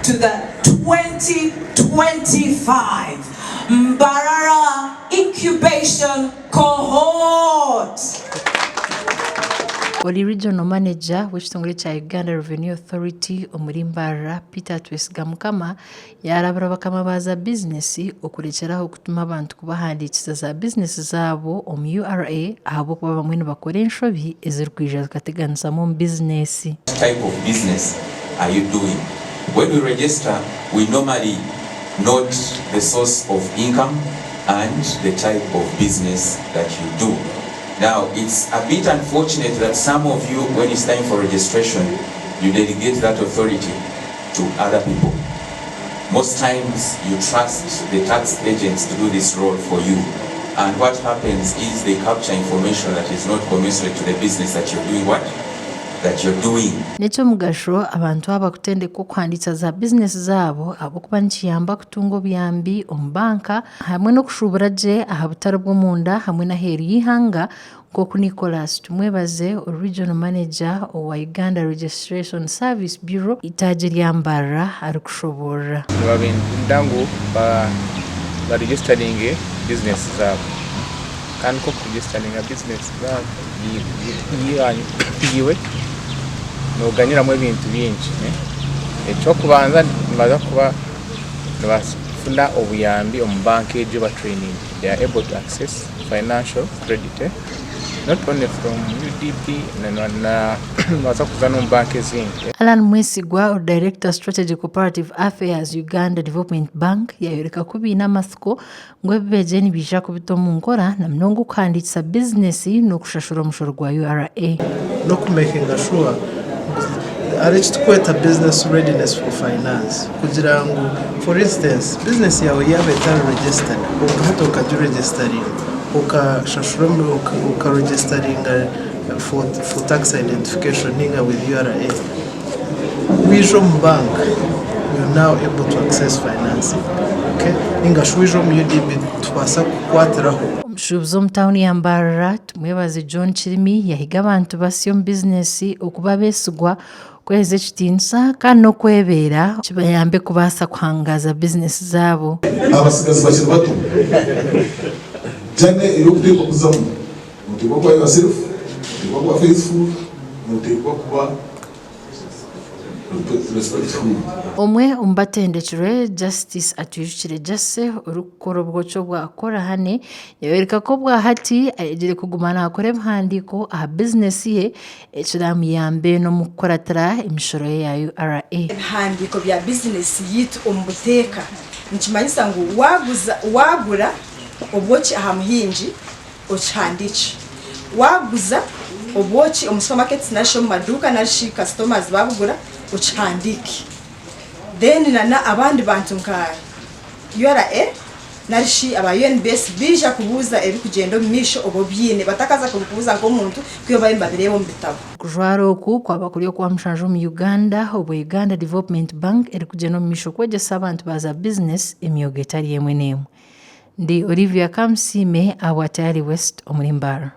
to the 2025 Mbarara Incubation Cohort. Oli Regional Manager w'ekitongole kya Uganda Revenue Authority omuri Mbarara Peter Twesigamukama yarabira bakama baza business okurekeraho okutuma abantu kubahandikiza za business zaabo omu URA ahabo kuba bamwe nibakora enshobi ezirikwija zikateganisamu omu business. Type of business are you doing? When we register, we normally note the source of income and the type of business that you do. Now, it's a bit unfortunate that some of you, when it's time for registration, you delegate that authority to other people. Most times, you trust the tax agents to do this role for you. And what happens is they capture information that is not commensurate to the business that you're doing what? That you're doing. Necho mugasho abantu abakutendeka okuhandikisa za business zaabo abokuba nikiyamba kutunga obuyambi omu banka hamwe n'okushubura gye aha butare bw'omunda hamwe n'aheeru y'ihanga nk'oku Nicholas tumwebaze Regional Manager owa Uganda Registration Service Bureau itaagi rya Mbarara arikushoborera. Ndangu ba registering business zaabo kandi ko registering a business yiwe noganyiramo ebintu bingi ekyokubanza nibaza kuba nibafuna obuyambi omu banka egyo ba training. They are able to access financial credit not only from UDP nibaza kuza no mu banka ezindi. Alan Mwesigwa, Director Strategic Cooperative Affairs Uganda Development Bank yayoreka kubiina amasiko ngu ebibeegye nibija kubita omu nkora na munonga okuhandikisa business n'okushashura omushoro gwa URA n'okumakinga sure ari tukweta business readiness for finance kugira ngu for instance business yawe yabe etari registered okuhita ukagiregistering ukashashura ukaregistering for tax identification ninga with URA wijo mu bank you are now able to access financing. Okay, ninga shwijo mu UDP tubasa kukwatiraho. Omushubuzi omu tawuni ya Mbarara tumwebaze John Chirimi yahiga abantu basi omu business okuba beesigwa kweza ekitiinisa kandi n'okwebeera kibayambe kubaasa kuhangaza business zaabo. Abasigazi bakiri bato jane eyokuteekwa kuzamu muteekwa kuba yourself, muteekwa kuba faithful, muteekwa kuba omwe omu batendekirwe Justice atwijukire Jase orukukora obwokyo bwakora hane yayoreka ko bwahati ayegere kuguma nakora ebihandiiko aha business ye ekiramuyambe n'omukukoratira emishoro ye ya URA. Ebihandiiko bya business yitu omu buteeka nikimanyisa ngu wagura obwoki aha muhingi okihandiki, waguza obwoki omu supermarkets nasho mu maduuka nashi customers babugura ukihandiki, then nana abandi bantu nka URA narishi aba UNBS bija kubuza ebikugenda mu misho obo byine batakaza kubuza nk'omuntu kwiyo bayimba birebo mu bitabo. Kujwara oku kwaba kuri kwa mushanjo mu Uganda obo Uganda Development Bank erikugenda mu misho kwegesa abantu baza business emyogo etari yemwe nemwe. Ndi Olivia Kamsime awatari West omuri Mbarara.